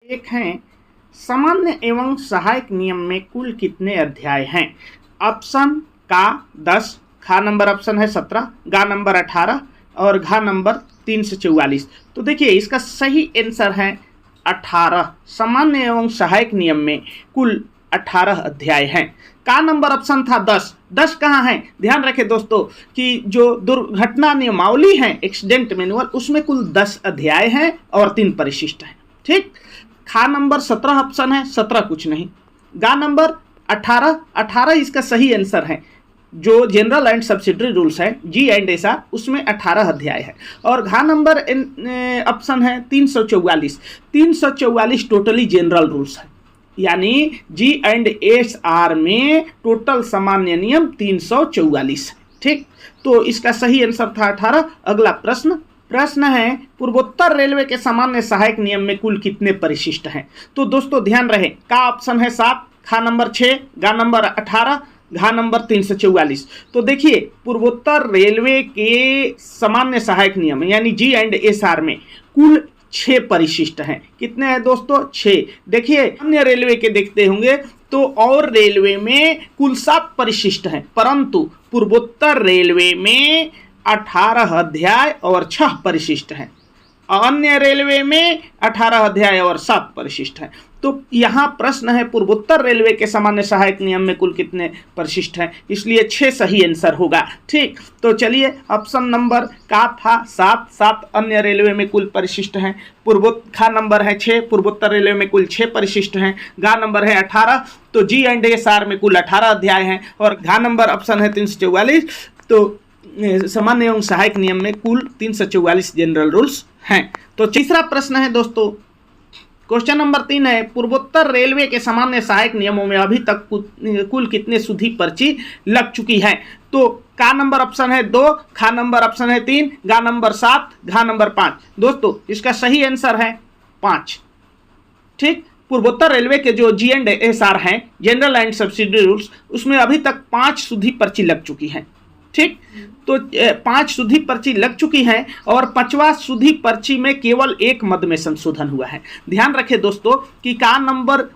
एक है सामान्य एवं सहायक नियम में कुल कितने अध्याय हैं। ऑप्शन का 10, खा नंबर ऑप्शन है 17, गा नंबर 18 और घा नंबर 3 से 44। तो देखिए इसका सही आंसर है 18। सामान्य एवं सहायक नियम में कुल 18 अध्याय हैं। का नंबर ऑप्शन था 10। 10 कहाँ है? ध्यान रखें दोस्तों कि जो दुर्घटना नियमावली है एक्सीडेंट मैनुअल, उसमें कुल 10 अध्याय हैं और 3 परिशिष्ट हैं। ठीक। खा नंबर 17 ऑप्शन है, 17 कुछ नहीं। गा नंबर 18 इसका सही आंसर है। जो जनरल एंड सब्सिडरी रूल्स है G&SR, उसमें 18 अध्याय है। और घा नंबर ऑप्शन है 344 टोटली जनरल रूल्स है, यानी G&SR में टोटल सामान्य नियम 344 है। ठीक, तो इसका सही आंसर था 18। अगला प्रश्न है पूर्वोत्तर रेलवे के सामान्य सहायक नियम में कुल कितने परिशिष्ट हैं। तो दोस्तों ध्यान रहे, का ऑप्शन है 7, खा नंबर 6, गा नंबर 18, घा नंबर 3 से 44। तो देखिए पूर्वोत्तर रेलवे के सामान्य सहायक नियम यानी G&SR में कुल 6 परिशिष्ट हैं। कितने हैं दोस्तों? 6। देखिए अन्य रेलवे के देखते होंगे तो और रेलवे में कुल 7 परिशिष्ट हैं, परंतु पूर्वोत्तर रेलवे में 18 अध्याय और 6 परिशिष्ट हैं। अन्य रेलवे में 18 अध्याय और 7 परिशिष्ट हैं। तो यहाँ प्रश्न है पूर्वोत्तर रेलवे के सामान्य सहायक नियम में कुल कितने परिशिष्ट हैं, इसलिए 6 सही आंसर होगा। ठीक, तो चलिए ऑप्शन नंबर का था 7 अन्य रेलवे में कुल परिशिष्ट हैं। खा नंबर है 6, पूर्वोत्तर रेलवे में कुल 6 परिशिष्ट हैं। गा नंबर है 18, तो G&SR में कुल 18 अध्याय हैं। और घा नंबर ऑप्शन है 344, तो सामान्य एवं सहायक नियम में कुल 344 जनरल रूल्स हैं। तो तीसरा प्रश्न है दोस्तों, क्वेश्चन नंबर 3 है पूर्वोत्तर रेलवे के सामान्य सहायक नियमों में अभी तक कुल कितने सुधी पर्ची लग चुकी है। तो का नंबर ऑप्शन है 2, खा नंबर ऑप्शन है 3, गा नंबर 7, घा नंबर 5। दोस्तों इसका सही आंसर है 5। ठीक, पूर्वोत्तर रेलवे के जो G&SR हैं जनरल एंड सब्सिडरी रूल्स, उसमें अभी तक 5 सुधी पर्ची लग चुकी हैं। ठीक, तो 5 सुधी पर्ची लग चुकी है और 5वां सुधी पर्ची में केवल 1 मद में संशोधन हुआ है। ध्यान रखें दोस्तों कि का नंबर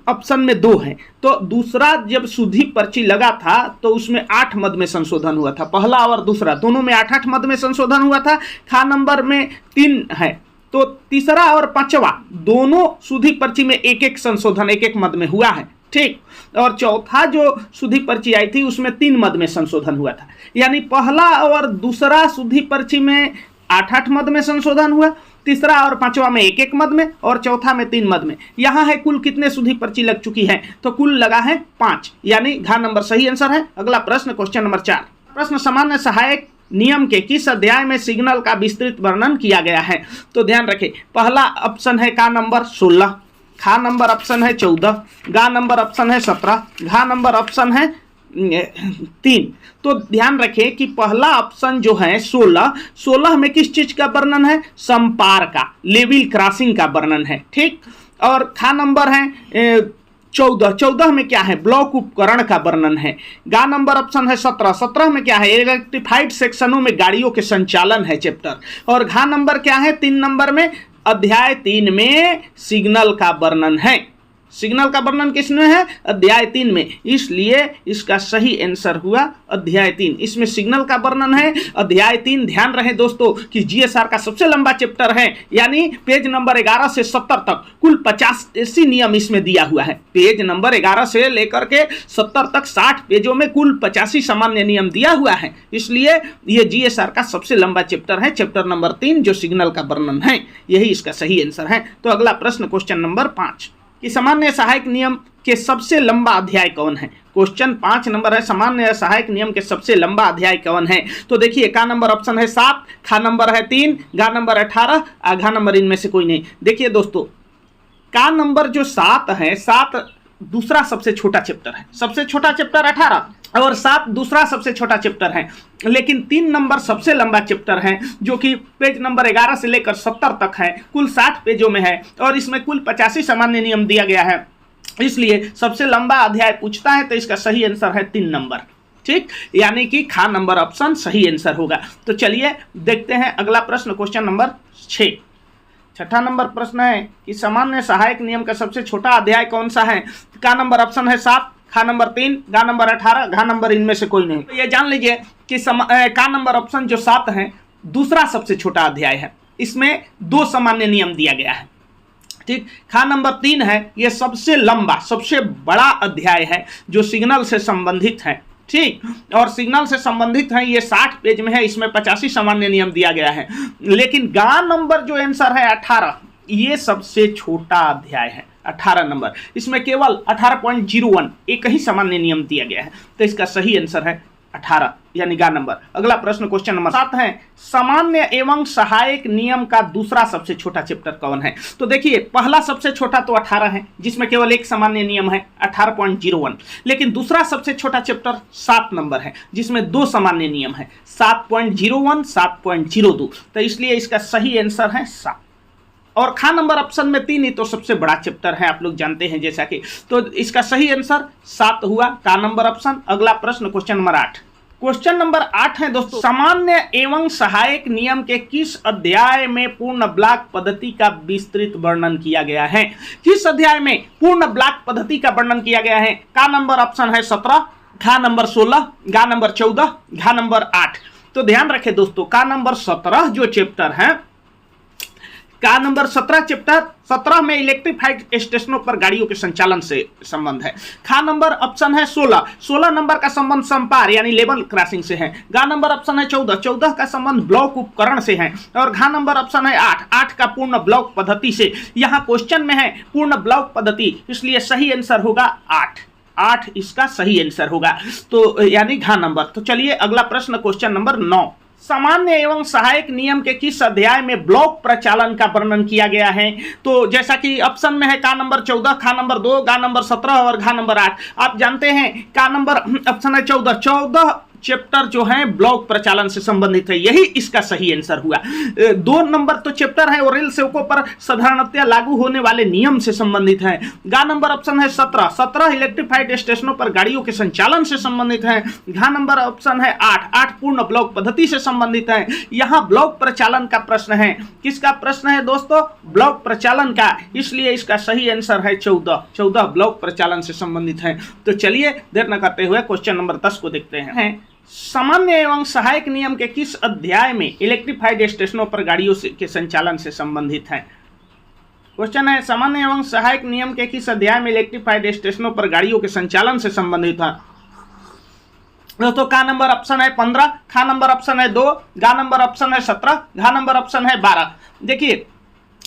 ऑप्शन में 2 है, तो दूसरा जब सुधी पर्ची लगा था तो उसमें 8 मद में संशोधन हुआ था। पहला और दूसरा दोनों में 8 मद में संशोधन हुआ था। खा नंबर में 3 है, तो तीसरा और 5वां दोनों सुधी पर्ची में 1 संशोधन 1 मद में हुआ है। ठीक, और चौथा जो सुधी पर्ची आई थी उसमें 3 मद में संशोधन हुआ था, यानी पहला और दूसरा सुधी पर्ची में 8 मद में संशोधन हुआ, तीसरा और 5वां में 1 मद में और चौथा में 3 मद में। यहाँ है कुल कितने सुधी पर्ची लग चुकी है, तो कुल लगा है 5, यानी घा नंबर सही आंसर है। अगला प्रश्न क्वेश्चन नंबर 4 प्रश्न सामान्य सहायक नियम के किस अध्याय में सिग्नल का विस्तृत वर्णन किया गया है। तो ध्यान रखें, पहला ऑप्शन है का नंबर 16, खा नंबर ऑप्शन है 14, गा नंबर ऑप्शन है 17, घा नंबर ऑप्शन है 3। तो ध्यान रखें कि पहला ऑप्शन जो है 16 में किस चीज का वर्णन है? संपार का, लेवल क्रॉसिंग का वर्णन है। ठीक, और खा नंबर है 14 में क्या है? ब्लॉक उपकरण का वर्णन है। गा नंबर ऑप्शन है 17 में क्या है? इलेक्ट्रिफाइड सेक्शनों में गाड़ियों के संचालन है चैप्टर। और घा नंबर क्या है? 3 नंबर में अध्याय 3 में सिग्नल का वर्णन है। सिग्नल का वर्णन किसमें है? अध्याय 3 में, इसलिए इसका सही आंसर हुआ अध्याय 3। इसमें सिग्नल का वर्णन है अध्याय 3। ध्यान रहे दोस्तों कि GSR का सबसे लंबा चैप्टर है, यानी पेज नंबर 11 से 70 तक कुल 85 नियम इसमें दिया हुआ है। पेज नंबर 11 से लेकर के 70 तक 60 पेजों में कुल 85 सामान्य नियम दिया हुआ है, इसलिए ये GSR का सबसे लंबा चैप्टर है, चैप्टर नंबर 3 जो सिग्नल का वर्णन है। यही इसका सही आंसर है। तो अगला प्रश्न क्वेश्चन नंबर 5 कि सामान्य सहायक नियम के सबसे लंबा अध्याय कौन है। क्वेश्चन 5 नंबर है सामान्य सहायक नियम के सबसे लंबा अध्याय कौन है। तो देखिए का नंबर ऑप्शन है 7, खा नंबर है 3, गा नंबर 18, घा नंबर इनमें से कोई नहीं। देखिए दोस्तों का नंबर जो 7 है, 7 दूसरा सबसे छोटा चैप्टर है। सबसे छोटा चैप्टर 18 और 7 दूसरा सबसे छोटा चैप्टर है, लेकिन 3 नंबर सबसे लंबा चैप्टर है जो कि पेज नंबर 11 से लेकर 70 तक है, कुल 60 पेजों में है और इसमें कुल 85 सामान्य नियम दिया गया है, इसलिए सबसे लंबा अध्याय पूछता है तो इसका सही आंसर है 3 नंबर। ठीक, यानी कि खा नंबर ऑप्शन सही आंसर होगा। तो चलिए देखते हैं अगला प्रश्न क्वेश्चन नंबर 6। छठा नंबर प्रश्न है कि सामान्य सहायक नियम का सबसे छोटा अध्याय कौन सा है? का नंबर ऑप्शन है 7, खा नंबर 3, गा नंबर 18, घा नंबर इनमें से कोई नहीं। तो ये जान लीजिए कि का नंबर ऑप्शन जो 7 है दूसरा सबसे छोटा अध्याय है, इसमें 2 सामान्य नियम दिया गया है। ठीक, खा नंबर 3 है, ये सबसे लंबा सबसे बड़ा अध्याय है जो सिग्नल से संबंधित है। ठीक, और सिग्नल से संबंधित है, ये 60 पेज में है, इसमें 85 सामान्य नियम दिया गया है। लेकिन गा नंबर जो आंसर है 18, ये सबसे छोटा अध्याय है 18 नंबर, इसमें केवल 18.01 एक ही सामान्य नियम दिया गया है। तो इसका सही आंसर है 18 यानी गा नंबर। अगला प्रश्न क्वेश्चन नंबर 7 है सामान्य एवं सहायक नियम का दूसरा सबसे छोटा चैप्टर कौन है? तो देखिए पहला सबसे छोटा तो 18 है जिसमें केवल एक सामान्य नियम है 18.01, लेकिन दूसरा सबसे छोटा चैप्टर 7 नंबर है जिसमें 2 सामान्य नियम है 7.01 7.02। तो इसलिए इसका सही आंसर है 7। और खा नंबर ऑप्शन में 3 ही तो सबसे बड़ा चैप्टर है, आप लोग जानते हैं जैसा कि, तो इसका सही आंसर 7 हुआ, का नंबर ऑप्शन। अगला प्रश्न क्वेश्चन नंबर 8। क्वेश्चन नंबर 8 है दोस्तों, सामान्य एवं सहायक नियम के किस अध्याय में पूर्ण ब्लॉक पद्धति का विस्तृत वर्णन किया गया है? किस अध्याय में पूर्ण ब्लॉक पद्धति का वर्णन किया गया है? का नंबर ऑप्शन है 17, खा नंबर 16, गा नंबर 14, घा नंबर 8। तो ध्यान रखें दोस्तों, का नंबर 17 जो चैप्टर है, का नंबर 17 चैप्टर 17 में इलेक्ट्रिफाइड स्टेशनों पर गाड़ियों के संचालन से संबंध है। खा नंबर ऑप्शन है 16, 16 नंबर का संबंध संपार यानी लेवल क्रॉसिंग से है। गा नंबर ऑप्शन है 14, 14 का संबंध ब्लॉक उपकरण से है। और घा नंबर ऑप्शन है 8, 8 का पूर्ण ब्लॉक पद्धति से। यहाँ क्वेश्चन में है पूर्ण ब्लॉक पद्धति, इसलिए सही आंसर होगा 8, 8 इसका सही आंसर होगा, तो यानी घा नंबर। तो चलिए अगला प्रश्न क्वेश्चन नंबर 9। सामान्य एवं सहायक नियम के किस अध्याय में ब्लॉक प्रचालन का वर्णन किया गया है? तो जैसा कि ऑप्शन में है का नंबर 14, खा नंबर 2, गा नंबर 17 और घा नंबर 8। आप जानते हैं का नंबर ऑप्शन है 14, 14 चैप्टर जो है ब्लॉक प्रचालन से संबंधित है, यही इसका सही आंसर हुआ। 2 नंबर तो चैप्टर है और रेल सेवकों पर साधारणतया लागू होने वाले नियम से संबंधित है। गा नंबर ऑप्शन है 17, 17 इलेक्ट्रिफाइड स्टेशनों पर गाड़ियों के संचालन से संबंधित है। घा नंबर ऑप्शन है 8, 8 पूर्ण ब्लॉक पद्धति से संबंधित है। यहाँ ब्लॉक प्रचालन का प्रश्न है, किसका प्रश्न है दोस्तों? ब्लॉक प्रचालन का, इसलिए इसका सही आंसर है 14, 14 ब्लॉक प्रचालन से संबंधित है। तो चलिए देर न करते हुए क्वेश्चन नंबर 10 को देखते हैं। सामान्य एवं सहायक नियम के किस अध्याय में इलेक्ट्रिफाइड स्टेशनों पर गाड़ियों के संचालन से संबंधित है? क्वेश्चन है सामान्य एवं सहायक नियम के किस अध्याय में इलेक्ट्रिफाइड स्टेशनों पर गाड़ियों के संचालन से संबंधित है? दोस्तों का नंबर ऑप्शन है 15, खा नंबर ऑप्शन है 2, गा नंबर ऑप्शन है 17, घा नंबर ऑप्शन है 12। देखिए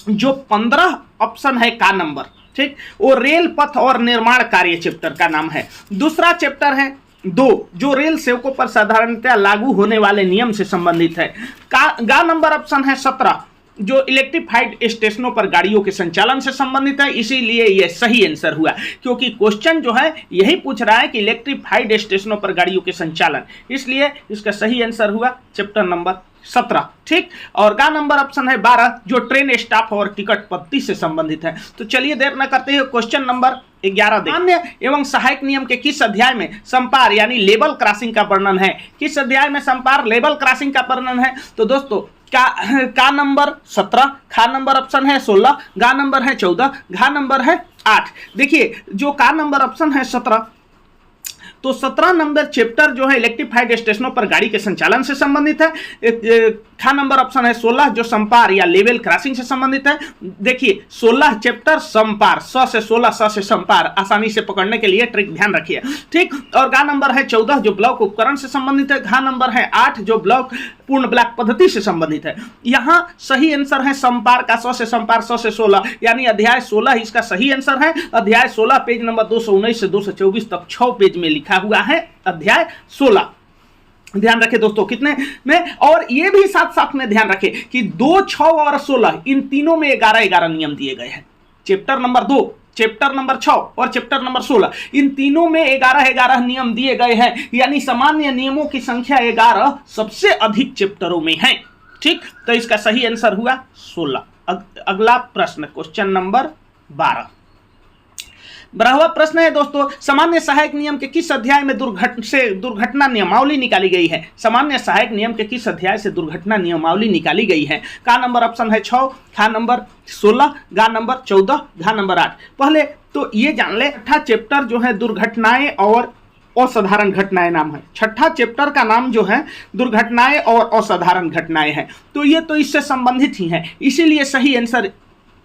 जो 15 ऑप्शन है का नंबर, ठीक, वो रेल पथ और निर्माण कार्य चैप्टर का नाम है। दूसरा चैप्टर है 2 जो रेल सेवकों पर साधारणतया लागू होने वाले नियम से संबंधित है। गा नंबर ऑप्शन है 17 जो इलेक्ट्रिफाइड स्टेशनों पर गाड़ियों के संचालन से संबंधित है, इसीलिए यह सही आंसर हुआ, क्योंकि क्वेश्चन जो है यही पूछ रहा है कि इलेक्ट्रिफाइड स्टेशनों पर गाड़ियों के संचालन, इसलिए इसका सही आंसर हुआ चैप्टर नंबर 17, ठीक। और गा नंबर ऑप्शन है 12 जो ट्रेन स्टाफ और टिकट पद्धति से संबंधित है। तो चलिए देर न करते हुए क्वेश्चन नंबर 11 सामान्य एवं सहायक नियम के किस अध्याय में संपार यानी लेवल क्रॉसिंग का वर्णन है? किस अध्याय में संपार लेवल क्रॉसिंग का वर्णन है? तो दोस्तों का नंबर 17, खा नंबर ऑप्शन है 16, गा नंबर है 14, घा नंबर है 8। देखिए जो का नंबर ऑप्शन है 17, तो 17 नंबर चैप्टर जो है इलेक्ट्रिफाइड स्टेशनों पर गाड़ी के संचालन से संबंधित है। खा नंबर ऑप्शन है 16 जो संपार या लेवल क्रॉसिंग से संबंधित है। देखिए 16 चैप्टर संपार, 100 से 16, 100 से संपार, आसानी से पकड़ने के लिए ट्रिक ध्यान रखिए, ठीक। और गा नंबर है 14 जो ब्लॉक उपकरण से संबंधित है। घा नंबर है 8 जो ब्लॉक पूर्ण ब्लॉक पद्धति से संबंधित है। यहाँ सही आंसर है संपार का 100 से संपार 100 से 16 यानी अध्याय 16 इसका सही आंसर है। अध्याय 16 पेज नंबर 219 से 224 तक 6 पेज में लिखा हुआ है अध्याय 16। ध्यान रखें दोस्तों कितने में, और ये भी साथ साथ में ध्यान रखें कि 2, 6 और 16 इन तीनों में 11-11 नियम दिए गए हैं। चैप्टर नंबर 2, चैप्टर नंबर 6 और चैप्टर नंबर 16 इन तीनों में 11-11 नियम दिए गए हैं, यानी सामान्य नियमों की संख्या 11 सबसे अधिक चैप्टरों में है, ठीक। तो इसका सही आंसर हुआ 16। अगला प्रश्न क्वेश्चन नंबर 12। 12वां प्रश्न है दोस्तों, सामान्य सहायक नियम के किस अध्याय में दुर्घटना नियमावली निकाली गई है? सामान्य सहायक नियम के किस अध्याय से दुर्घटना नियमावली निकाली गई है? का नंबर ऑप्शन है 6, खा नंबर 16, गा नंबर 14, घा नंबर 8। पहले तो ये जान ले, छठा चैप्टर जो है दुर्घटनाएं और असाधारण घटनाएं नाम है। छठा चैप्टर का नाम जो है दुर्घटनाएं और असाधारण घटनाएं है, तो ये तो इससे संबंधित ही है, इसीलिए सही आंसर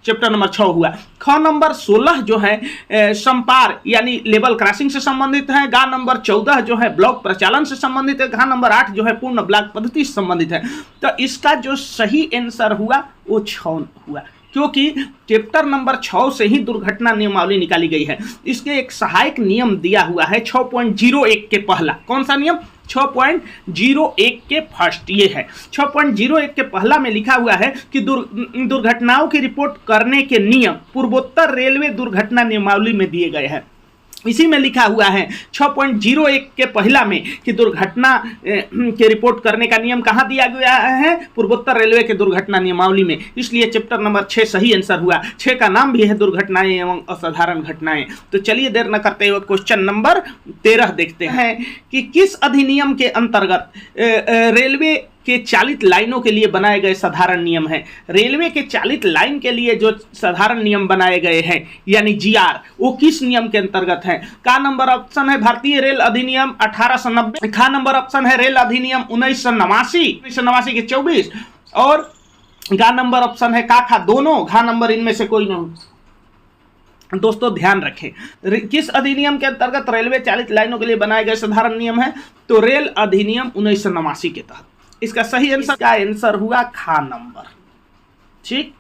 चैप्टर नंबर 6 हुआ। ख नंबर 16 जो है संपार यानी लेवल क्रॉसिंग से संबंधित है। गा नंबर 14 जो है ब्लॉक प्रचालन से संबंधित है। घा नंबर 8 जो है पूर्ण ब्लॉक पद्धति से संबंधित है। तो इसका जो सही आंसर हुआ वो 6 हुआ, क्योंकि चैप्टर नंबर 6 से ही दुर्घटना नियमावली निकाली गई है। इसके एक सहायक नियम दिया हुआ है 6.01 के पहला। कौन सा नियम? 6.01 के फर्स्ट ये है। 6.01 के पहला में लिखा हुआ है कि दुर्घटनाओं की रिपोर्ट करने के नियम पूर्वोत्तर रेलवे दुर्घटना नियमावली में दिए गए हैं। इसी में लिखा हुआ है 6.01 के पहला में कि दुर्घटना के रिपोर्ट करने का नियम कहाँ दिया गया है? पूर्वोत्तर रेलवे के दुर्घटना नियमावली में। इसलिए चैप्टर नंबर 6 सही आंसर हुआ। 6 का नाम भी है दुर्घटनाएं एवं असाधारण घटनाएं। तो चलिए देर न करते हुए क्वेश्चन नंबर 13 देखते हैं कि किस अधिनियम के अंतर्गत रेलवे के चालित लाइनों के लिए बनाए गए साधारण नियम है। रेलवे के चालित लाइन के लिए जो साधारण नियम बनाए गए हैं यानी जीआर, वो किस नियम के अंतर्गत है? का नंबर ऑप्शन है भारतीय रेल अधिनियम 1890, खा नंबर ऑप्शन है रेल अधिनियम 1989 के 24, और गा नंबर ऑप्शन है का खा दोनों, घा नंबर इनमें से कोई नहीं। दोस्तों ध्यान रखें, किस अधिनियम के अंतर्गत रेलवे चालित लाइनों के लिए बनाए गए साधारण नियम है? तो रेल अधिनियम 1989 के तहत। इसका सही आंसर का आंसर हुआ खा नंबर। ठीक,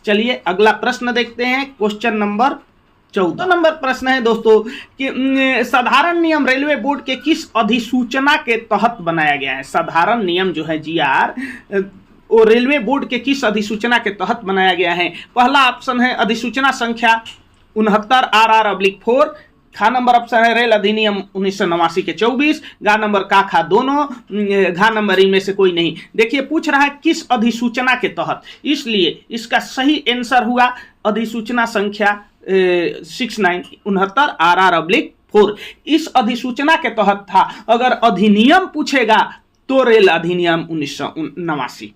चलिए अगला प्रश्न देखते हैं, क्वेश्चन नंबर 14 नंबर प्रश्न है दोस्तों कि साधारण नियम रेलवे बोर्ड के किस अधिसूचना के तहत बनाया गया है? साधारण नियम जो है जीआर वो रेलवे बोर्ड के किस अधिसूचना के तहत बनाया गया है? पहला ऑप्शन है अधिसूचना संख्या 69 RR/4, खा नंबर ऑप्शन है रेल अधिनियम 1989 के 24, गा नंबर का खा दोनों, घा नंबर इनमें से कोई नहीं। देखिए पूछ रहा है किस अधिसूचना के तहत, इसलिए इसका सही आंसर हुआ अधिसूचना संख्या 69 RR/4। इस अधिसूचना के तहत था। अगर अधिनियम पूछेगा तो रेल अधिनियम 1989।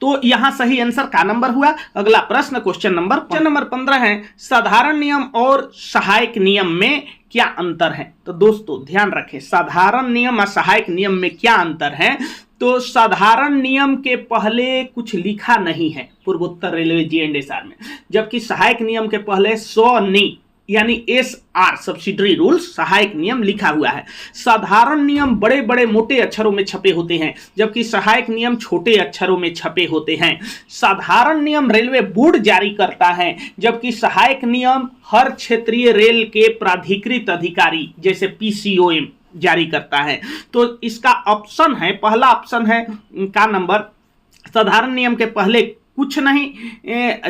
तो यहां सही आंसर का नंबर हुआ। अगला प्रश्न क्वेश्चन नंबर 15 है, साधारण नियम और सहायक नियम में क्या अंतर है? तो दोस्तों ध्यान रखें, साधारण नियम और सहायक नियम में क्या अंतर है? तो साधारण नियम के पहले कुछ लिखा नहीं है पूर्वोत्तर रेलवे जी&एस/आर में, जबकि सहायक नियम के पहले SNI यानी SR सब्सिडरी रूल्स सहायक नियम लिखा हुआ है। साधारण नियम बड़े बड़े मोटे अक्षरों में छपे होते हैं, जबकि सहायक नियम छोटे अक्षरों में छपे होते हैं। साधारण नियम रेलवे बोर्ड जारी करता है, जबकि सहायक नियम हर क्षेत्रीय रेल के प्राधिकृत अधिकारी जैसे PCOM जारी करता है। तो इसका ऑप्शन है, पहला ऑप्शन है का नंबर, साधारण नियम के पहले कुछ नहीं,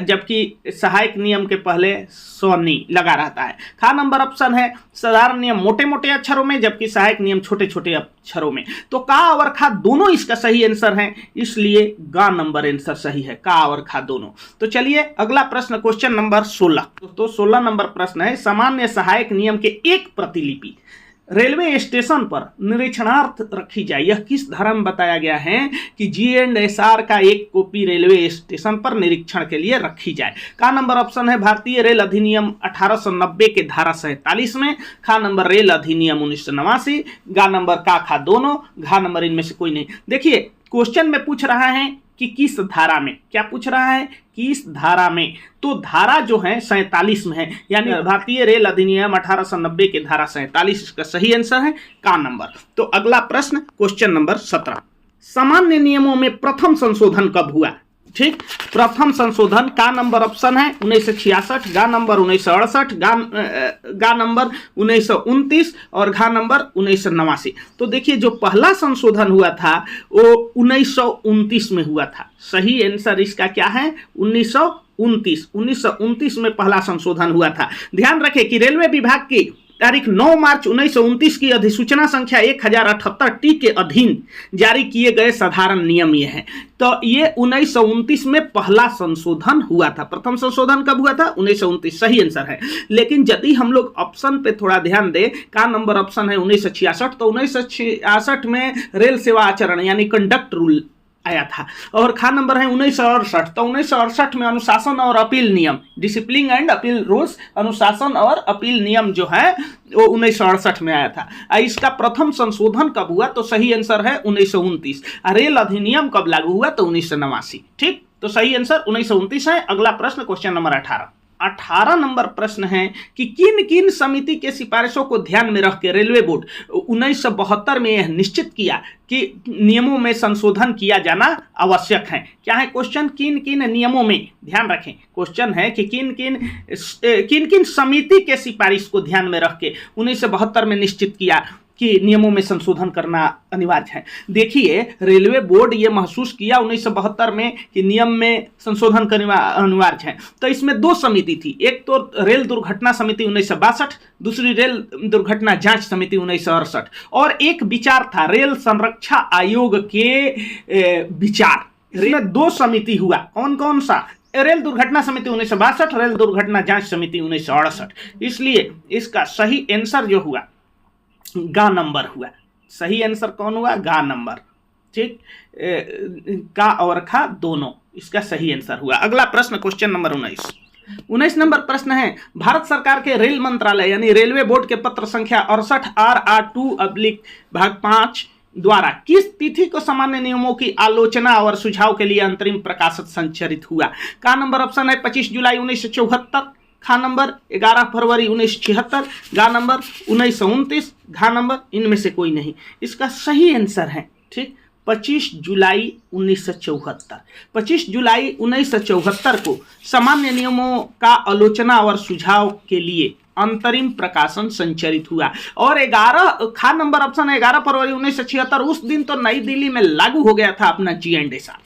जबकि सहायक नियम के पहले SNI लगा रहता है। खा नंबर ऑप्शन है साधारण नियम मोटे मोटे अक्षरों में, जबकि सहायक नियम छोटे छोटे अक्षरों में। तो का और खा दोनों इसका सही आंसर है, इसलिए गा नंबर आंसर सही है, का और खा दोनों। तो चलिए अगला प्रश्न क्वेश्चन नंबर 16। तो 16 नंबर प्रश्न है, सामान्य सहायक नियम के एक प्रतिलिपि रेलवे स्टेशन पर निरीक्षणार्थ रखी जाए। यह किस धारा में बताया गया है कि जी&एस/आर का एक कॉपी रेलवे स्टेशन पर निरीक्षण के लिए रखी जाए? का नंबर ऑप्शन है भारतीय रेल अधिनियम 1890 के धारा 47 में, खा नंबर रेल अधिनियम 1989, गा नंबर का खा दोनों, घा नंबर इनमें से कोई नहीं। देखिए क्वेश्चन में पूछ रहा है कि किस धारा में, क्या पूछ रहा है किस धारा में? तो धारा जो है 47 में है, यानी भारतीय रेल अधिनियम 1890 के धारा 47 इसका सही आंसर है का नंबर। तो अगला प्रश्न क्वेश्चन नंबर 17, सामान्य नियमों में प्रथम संशोधन कब हुआ? ठीक, प्रथम संशोधन का नंबर ऑप्शन है 1966, गा नंबर 1968, गा नंबर 1929 और घा नंबर 1989। तो देखिए जो पहला संशोधन हुआ था वो 1929 में हुआ था। सही आंसर इसका क्या है? 1929 में पहला संशोधन हुआ था। ध्यान रखें कि रेलवे विभाग की तारीख 9 मार्च 1929 की अधिसूचना संख्या 1078 टी के अधीन जारी किए गए साधारण नियम ये हैं। तो ये 1929 में पहला संशोधन हुआ था। प्रथम संशोधन कब हुआ था? 1929, सही आंसर है। लेकिन यदि हम लोग ऑप्शन पे थोड़ा ध्यान दें, का नंबर ऑप्शन है 1966, तो 1966 में रेल सेवा आचरण यानी कंडक्ट रूल आया था। और खा नंबर है 1968, तो 1968 में अनुशासन और अपील नियम, डिसिप्लिन एंड अपील रूल्स, अनुशासन और अपील नियम जो है वो 1968 में आया था। इसका प्रथम संशोधन कब हुआ? तो सही आंसर है 1929। रेल अधिनियम कब लागू हुआ? तो 1989। ठीक, तो सही आंसर 1929 है। अगला प्रश्न क्वेश्चन नंबर 18 नंबर प्रश्न है कि किन किन समिति के सिफारिशों को ध्यान में रख के रेलवे बोर्ड 1972 में यह निश्चित किया कि नियमों में संशोधन किया जाना आवश्यक है। क्या है क्वेश्चन? किन किन नियमों में, ध्यान रखें क्वेश्चन है कि किन किन समिति के सिफारिश को ध्यान में रख के 1972 में निश्चित किया कि नियमों में संशोधन करना अनिवार्य है। देखिए, रेलवे बोर्ड ये महसूस किया 1972 में कि नियम में संशोधन करना अनिवार्य है। तो इसमें दो समिति थी, एक तो रेल दुर्घटना समिति 1962, दूसरी रेल दुर्घटना जांच समिति 1968, और एक विचार था रेल संरक्षा आयोग के विचार। इसमें दो समिति हुआ, कौन कौन सा? रेल दुर्घटना समिति 1962, रेल दुर्घटना जांच समिति 1968। इसलिए इसका सही आंसर जो हुआ गा नंबर हुआ। सही आंसर कौन हुआ? गा नंबर। ठीक, का और खा दोनों, इसका सही आंसर हुआ। अगला प्रश्न क्वेश्चन नंबर 19 नंबर प्रश्न है, भारत सरकार के रेल मंत्रालय यानी रेलवे बोर्ड के पत्र संख्या 68 RR2/5 द्वारा किस तिथि को सामान्य नियमों की आलोचना और सुझाव के लिए अंतरिम प्रकाशित संचरित हुआ? का नंबर ऑप्शन है 25 जुलाई 1974, खा नंबर 11 फरवरी 1976, गा नंबर 1929, घा नंबर इनमें से कोई नहीं। इसका सही आंसर है ठीक 25 जुलाई 1974। 25 जुलाई 1974 को सामान्य नियमों का आलोचना और सुझाव के लिए अंतरिम प्रकाशन संचरित हुआ। और 11 खा नंबर ऑप्शन है 11 फरवरी 1976, उस दिन तो नई दिल्ली में लागू हो गया था अपना G&SR।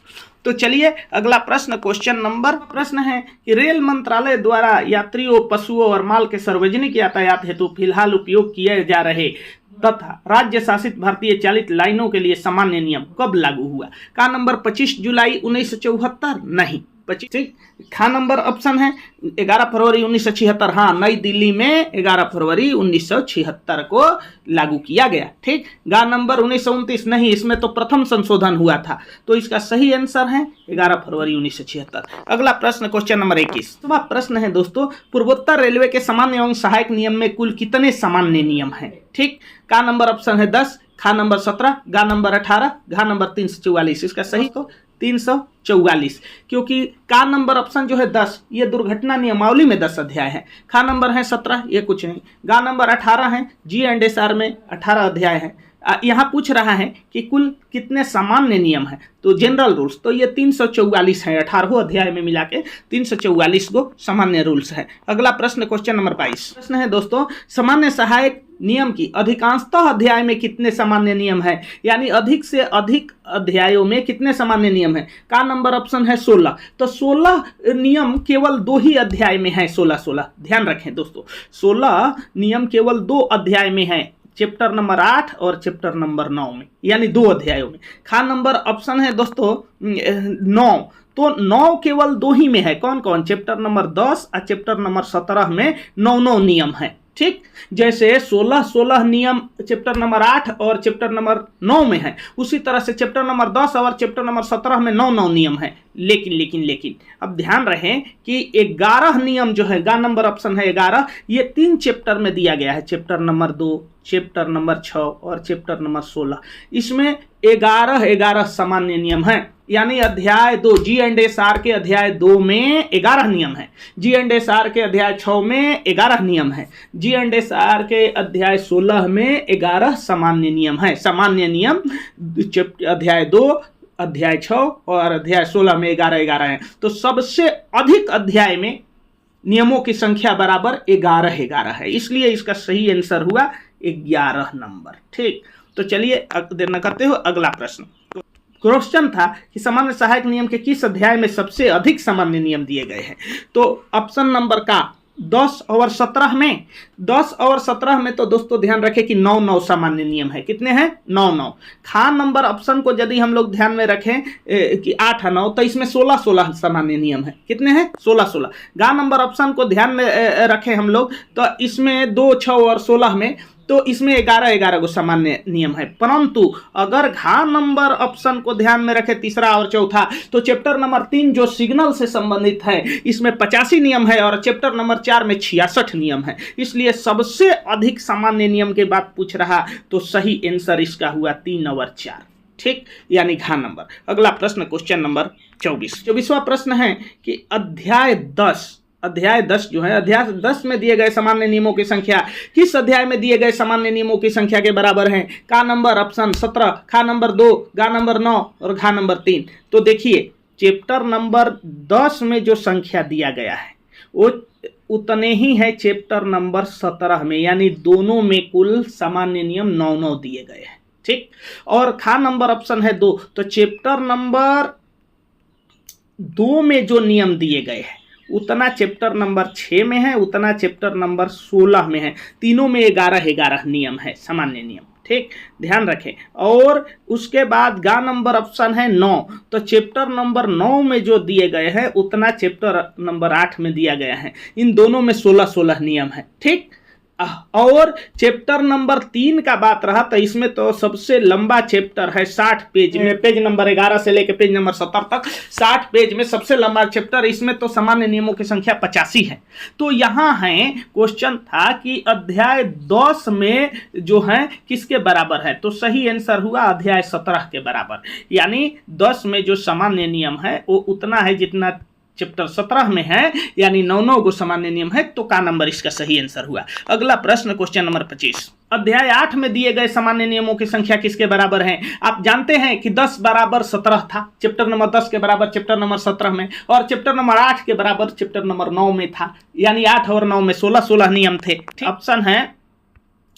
तो चलिए अगला प्रश्न क्वेश्चन नंबर प्रश्न है कि रेल मंत्रालय द्वारा यात्रियों, पशुओं और माल के सार्वजनिक यातायात हेतु फिलहाल उपयोग किए जा रहे तथा राज्य शासित भारतीय चालित लाइनों के लिए सामान्य नियम कब लागू हुआ? का नंबर 25 जुलाई 1974 नहीं 25। खा नंबर ऑप्शन है 11 फरवरी 1976, हाँ नई दिल्ली में 11 फरवरी 1976 को लागू किया गया। ठीक, गा नंबर 1929 नहीं, इसमें तो प्रथम संशोधन हुआ था। तो इसका सही आंसर है 11 फरवरी 1976। अगला प्रश्न क्वेश्चन नंबर 21 तो प्रश्न है दोस्तों, पूर्वोत्तर रेलवे के सामान्य एवं सहायक नियम में कुल कितने सामान्य नियम हैं? ठीक, का नंबर ऑप्शन है 10, खा नंबर 17, गा नंबर 18, घा नंबर 344। इसका सही को 344, क्योंकि का नंबर ऑप्शन जो है 10 ये दुर्घटना नियमावली में 10 अध्याय है, खा नंबर है 17 ये कुछ नहीं, गा नंबर 18 है, G&SR में 18 अध्याय है। यहाँ पूछ रहा है कि कुल कितने सामान्य नियम हैं, तो जनरल रूल्स तो ये 344 है, 18 अध्याय में मिला के 344 को सामान्य रूल्स है। अगला प्रश्न क्वेश्चन नंबर 22 प्रश्न है दोस्तों, सामान्य सहायक नियम की अधिकांशतः अध्याय में कितने सामान्य नियम है, यानी अधिक से अधिक अध्यायों में कितने सामान्य नियम है? का नंबर ऑप्शन है 16, तो 16 नियम केवल 2 ही अध्याय में है। 16 ध्यान रखें दोस्तों, 16 नियम केवल 2 अध्याय में है, चैप्टर नंबर 8 और चैप्टर नंबर 9 में, यानी 2 अध्यायों में। खा नंबर ऑप्शन है दोस्तों 9, तो 9 केवल 2 ही में है। कौन कौन? चैप्टर नंबर 10 और चैप्टर नंबर 17 में 9 नियम है। ठीक, जैसे 16 नियम चैप्टर नंबर 8 और चैप्टर नंबर 9 में है, उसी तरह से चैप्टर नंबर 10 और चैप्टर नंबर 17 में 9 नियम है। लेकिन अब ध्यान रहे कि 11 नियम जो है, गा नंबर ऑप्शन है 11, ये 3 चैप्टर में दिया गया है, चैप्टर नंबर 2, चैप्टर नंबर 6 और चैप्टर नंबर 16। इसमें 11 सामान्य नियम है, यानी अध्याय 2 G&SR के अध्याय 2 में 11 नियम है, G&SR के अध्याय 6 में 11 नियम है, G&SR के अध्याय 16 में 11 सामान्य नियम है। सामान्य नियम अध्याय 2, अध्याय 6 और अध्याय 16 में 11 है। तो सबसे अधिक अध्याय में नियमों की संख्या बराबर 11 है, इसलिए इसका सही आंसर हुआ 11 नंबर। ठीक, तो चलिए देर न करते हो अगला प्रश्न। क्वेश्चन था कि सामान्य सहायक नियम के किस अध्याय में सबसे अधिक सामान्य नियम दिए गए हैं? तो ऑप्शन नंबर का 10 और 17 में, 10 और 17 में तो दोस्तों ध्यान रखें कि 9 सामान्य नियम है। कितने हैं? 9। खा नंबर ऑप्शन को यदि हम लोग ध्यान में रखें कि 8 है 9, तो इसमें 16 सामान्य नियम है। कितने हैं? 16। गा नंबर ऑप्शन को ध्यान में रखें हम लोग, तो इसमें 2, 6 और 16 में, तो इसमें 11 को सामान्य नियम है। परंतु अगर घा नंबर ऑप्शन को ध्यान में रखें, तीसरा और चौथा, तो चैप्टर नंबर 3 जो सिग्नल से संबंधित है, इसमें 85 नियम है और चैप्टर नंबर 4 में 66 नियम है। इसलिए सबसे अधिक सामान्य नियम की बात पूछ रहा, तो सही आंसर इसका हुआ 3 और 4। ठीक, यानी घा नंबर। अगला प्रश्न क्वेश्चन नंबर 24वां प्रश्न है कि अध्याय 10 जो है, अध्याय 10 में दिए गए सामान्य नियमों की संख्या किस अध्याय में दिए गए सामान्य नियमों की संख्या के बराबर है? का नंबर ऑप्शन 17, खा नंबर 2, गा नंबर 9 और घा नंबर 3। तो देखिए चैप्टर नंबर 10 में जो संख्या दिया गया है वो उतने ही है चैप्टर नंबर 17 में, यानी दोनों में कुल सामान्य नियम 9 दिए गए हैं। ठीक, और खा नंबर ऑप्शन है 2, तो चैप्टर नंबर 2 में जो नियम दिए गए हैं उतना चैप्टर नंबर 6 में है, उतना चैप्टर नंबर 16 में है। तीनों में 11 नियम है, सामान्य नियम। ठीक, ध्यान रखें। और उसके बाद गा नंबर ऑप्शन है 9, तो चैप्टर नंबर 9 में जो दिए गए हैं उतना चैप्टर नंबर 8 में दिया गया है। इन दोनों में 16 नियम है। ठीक, और चैप्टर नंबर 3 का बात रहा तो इसमें तो सबसे लंबा चैप्टर है, 60 पेज में, पेज नंबर 11 से लेकर पेज नंबर 70 तक 60 पेज में सबसे लंबा चैप्टर। इसमें तो सामान्य नियमों की संख्या 85 है। तो यहाँ है क्वेश्चन था कि अध्याय 10 में जो है किसके बराबर है? तो सही आंसर हुआ अध्याय 17 के बराबर, यानी 10 में जो सामान्य नियम है वो उतना है जितना चैप्टर 17 में है, यानी 9 को सामान्य नियम है। तो का नंबर इसका सही आंसर हुआ। अगला प्रश्न क्वेश्चन नंबर 25, अध्याय 8 में दिए गए सामान्य नियमों की संख्या किसके बराबर है? आप जानते हैं कि 10 बराबर 17 था, चैप्टर नंबर 10 के बराबर चैप्टर नंबर 17 में, और चैप्टर नंबर 8 के बराबर चैप्टर नंबर 9 में था, यानी 8 और 9 में 16 नियम थे। ऑप्शन है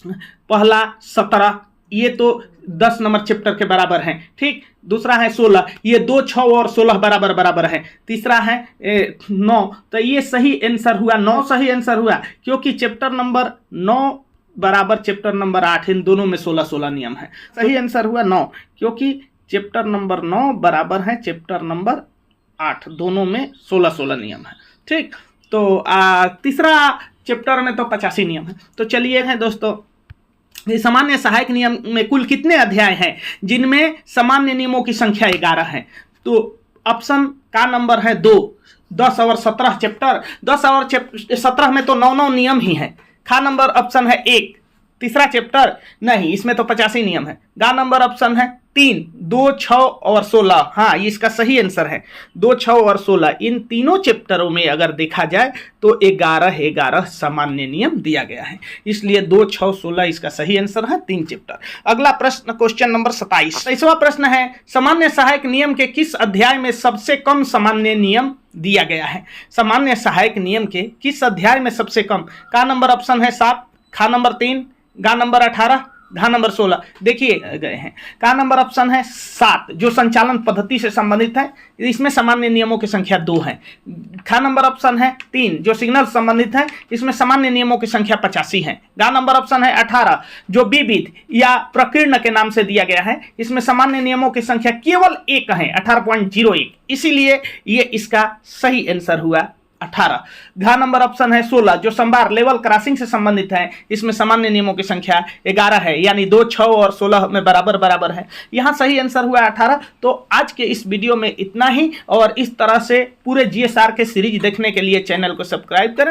पहला 17, ये तो 10 नंबर चैप्टर के बराबर है। ठीक, दूसरा है 16, ये 2, 6 और 16 बराबर है। तीसरा है 9, तो ये सही आंसर हुआ, 9 सही आंसर हुआ, क्योंकि चैप्टर नंबर 9 बराबर चैप्टर नंबर 8, इन दोनों में 16 नियम है। सही आंसर हुआ 9, क्योंकि चैप्टर नंबर 9 बराबर है चैप्टर नंबर 8, दोनों में 16 नियम है। ठीक, तो तीसरा चैप्टर में तो 85 नियम है। तो चलिए हैं दोस्तों, सामान्य सहायक नियम में कुल कितने अध्याय हैं जिनमें सामान्य नियमों की संख्या 11 है? तो ऑप्शन का नंबर है 2, 10 और 17 चैप्टर, 10 और 17 में तो 9 नियम ही है। खा नंबर ऑप्शन है 1, तीसरा चैप्टर नहीं, इसमें तो 85 नियम है। गा नंबर ऑप्शन है 3, 2, 6 और 16, हाँ ये इसका सही आंसर है। 2, 6 और 16 इन तीनों चैप्टरों में अगर देखा जाए तो 11 सामान्य नियम दिया गया है, इसलिए 2, 6, 16 इसका सही आंसर है, 3 चैप्टर। अगला प्रश्न क्वेश्चन नंबर 27वां प्रश्न है, सामान्य सहायक नियम के किस अध्याय में सबसे कम सामान्य नियम दिया गया है? सामान्य सहायक नियम के किस अध्याय में सबसे कम? का नंबर ऑप्शन है 7, खा नंबर 3, गा नंबर 18, घा नंबर 16। देखिए गए हैं, का नंबर ऑप्शन है 7 जो संचालन पद्धति से संबंधित है, इसमें सामान्य नियमों की संख्या 2 है। खा नंबर ऑप्शन है 3 जो सिग्नल संबंधित है, इसमें सामान्य नियमों की संख्या 85 है। गा नंबर ऑप्शन है 18 जो विविध या प्रकीर्ण के नाम से दिया गया है, इसमें सामान्य नियमों की संख्या केवल 1 है, 18.01, इसीलिए ये इसका सही आंसर हुआ 18। घा नंबर ऑप्शन है 16 जो संभार लेवल क्रॉसिंग से संबंधित है, इसमें सामान्य नियमों की संख्या 11 है, यानी 2, 6 और 16 में बराबर है। यहाँ सही आंसर हुआ 18। तो आज के इस वीडियो में इतना ही, और इस तरह से पूरे GSR के सीरीज देखने के लिए चैनल को सब्सक्राइब करें।